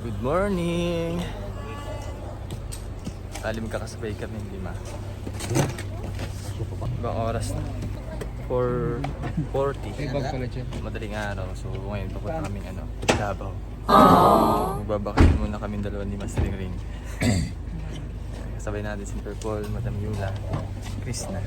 Good morning! Bali magkakasabay kami, 5. Ibang oras na. 4:40. Madaling araw. So ngayon papunta kaming Davao. Magbabakit muna kami dalawa ni Master Ring. Kasabay natin si Paul, Madam Yula, Chris na.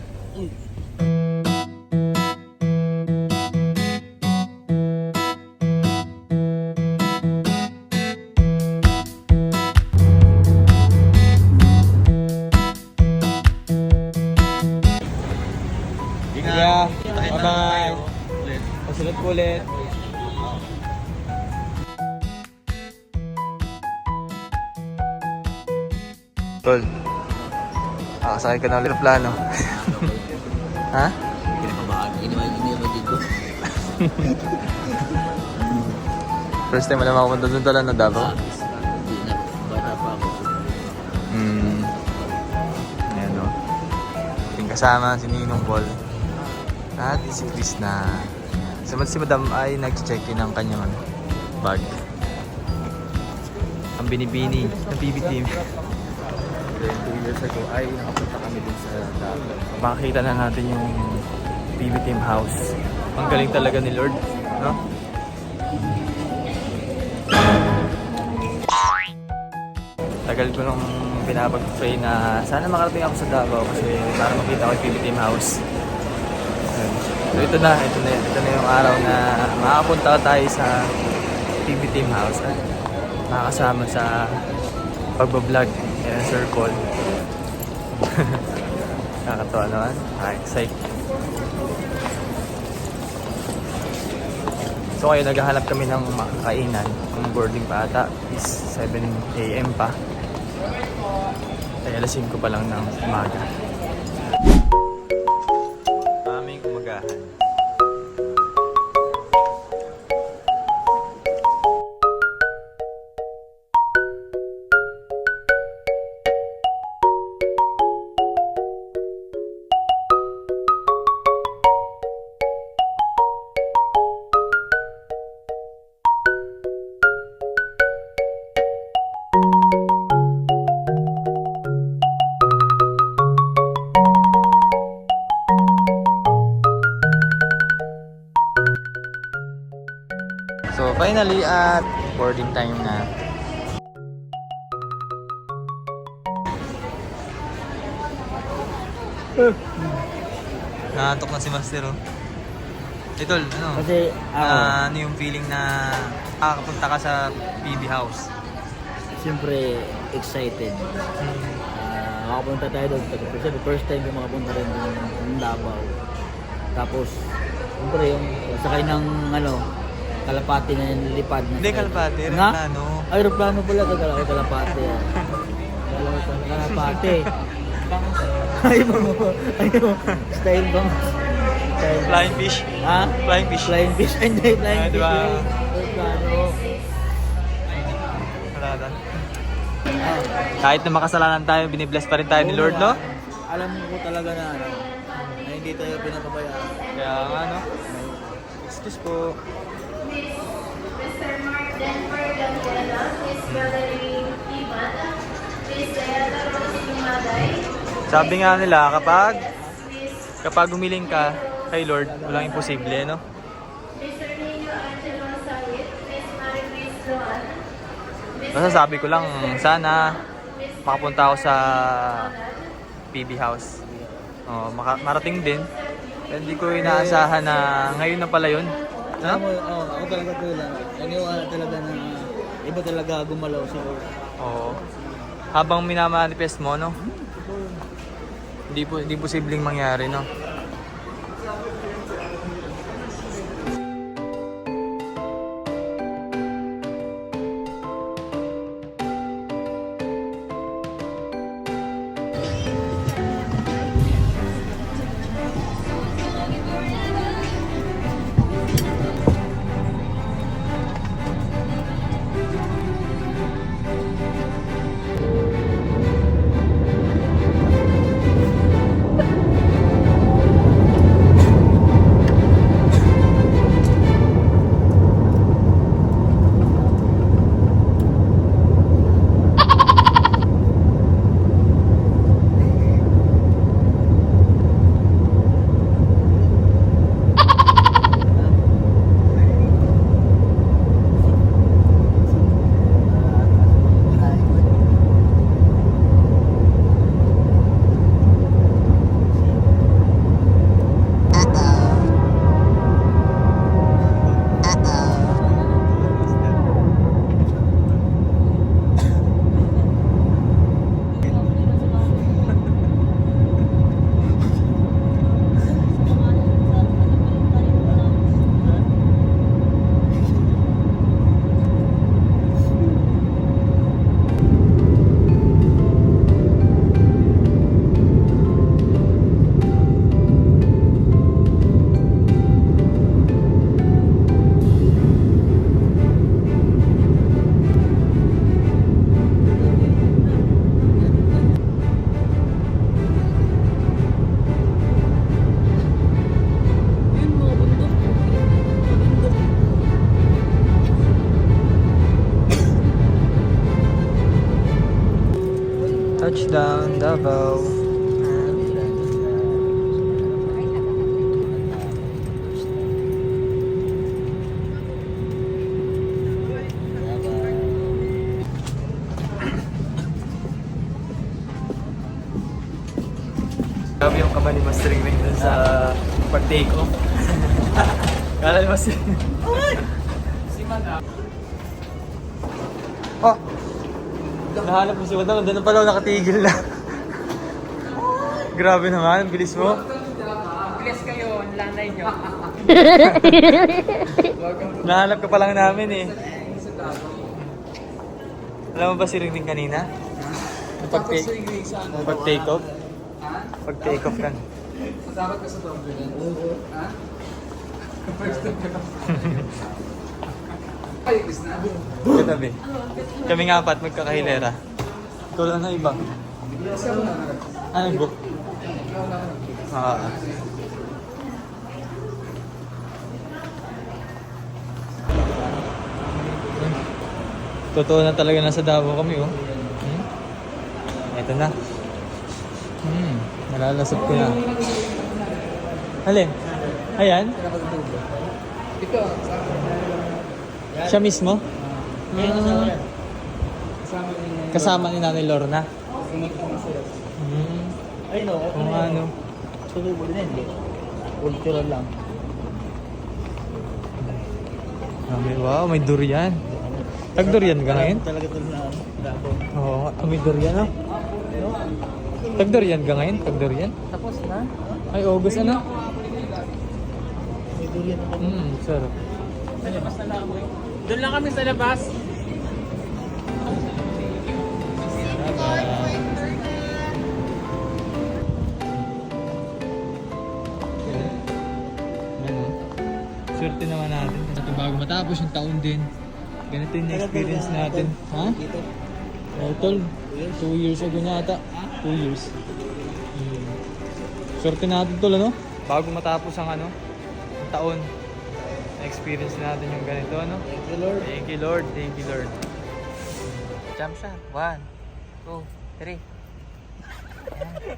Yeah, bye-bye. Pasunod po ulit. Tol, sakay ka na ulit ng plano. Ha? Pinapabahagi naman dito. First time mo naman pumunta doon tala na Davao? Hindi na, bata pa ako. Ayan o. Yung kasama si Ninong Paul. At si Chris na. Si Madam ay nag-check-in ng kanyang bag. Ang binibini ng PB team. Then 2 years ago ay nakapunta kami din sa Davao. Makakita na natin yung PB team house. Ang galing talaga ni Lord, no? Tagal ko nung pinapag-pray na sana makarating ako sa Davao kasi para makita ko yung PB team house. So ito na yung araw na makakapunta tayo sa PB team house at makakasama sa pagbablog in a circle. Nakakatawa naman, excited. So ngayon naghahanap kami ng makakainan. Ang boarding pa ata is 7 AM pa. Ay alas 5 pa lang ng umaga. Aming umagahan. So finally at boarding time na. Nangantok na si Master oh. Tol, Kasi ano yung feeling na makakapunta ka sa PB house? siyempre excited. Makapunta tayo doon. Kasi first time yung makapunta rin ng Davao. Tapos, siyempre yung sakay ng kalapati na nilipad na. Hindi kalapati, Nga? aeroplano. Aeroplano pala, kagala ko kalapati. Kalapati. Ayaw mo. Style bang? Flying fish. Ha? Flying fish. Flying fish. Hindi, flying fish. Diba? Aeroplano. Wala. Kahit na makasalanan tayo, binibless pa rin tayo ni Lord, no? Alam mo talaga na hindi tayo pinapabayaan. Kaya nga, Excuse po. Sabi nga nila, kapag humiling ka kay Lord, walang imposible, no? Basta sabi ko lang, sana makapunta ako sa PB house. Marating din. Hindi ko inaasahan na ngayon na pala yun. Alam mo, ako talaga naniwala talaga na iba talaga gumalaw sa Lord. Oo. Habang minamanifest mo, no? Hindi posibleng mangyari, no? Touchdown, Davao. Grabe yung kaba ni Master Ring dun sa pag-take off. Kala ni Master Ring. Oh! Nahanap mo si Madam, doon na pala nakatigil na. Grabe naman, bilis mo. Bilis kayo, ang lanay nyo. Nahanap ka pa lang namin eh. Alam mo ba si Ring Ring kanina? Pag-take off? Pag-take off ka. Matakot ka sa turbulence? Ha? First time ka na. Ay, ibis na. Katabi. Kaming apat magkakahilera. Ikaw lang na iba. Ano yung book? Totoo na talaga nasa Davao kami oh. Ito na. Nalalasap ko na. Alin? Ayan? Ito, Siya mismo? kasama Kasama ni ni Nanay Lorna? Ay no, Kung ano. susubo din hindi. Cultural lang. Wow, may durian. Tag-durian ka ngayon? Talaga ito na Davao. Oo, may durian ah. Tag-durian ka ngayon? Tag-durian? Tapos na? Ay, August ano? May durian ako. Sarap. Sa labas na lang. Doon lang kami sa labas. Swerte naman natin. Ito bago matapos yung taon din. Ganito yung experience natin. Ha? Dito. Oh, tol. 2 years ago na ata. 2 years. Swerte natin tol, ano? Bago matapos ang ano, ang taon. Na-experience natin yung ganito, ano? Thank you, Lord. Thank you, Lord. Thank you, Lord. Jump shot. 1, 2, 3.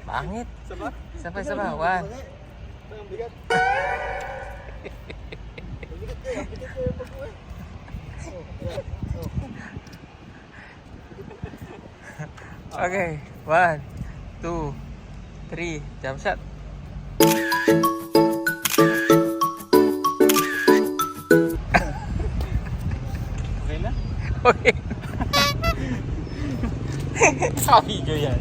Pangit. Sabay. 1. Okay. 1, 2, 3. Jump shot. Okay na? Okay. Sa video yan.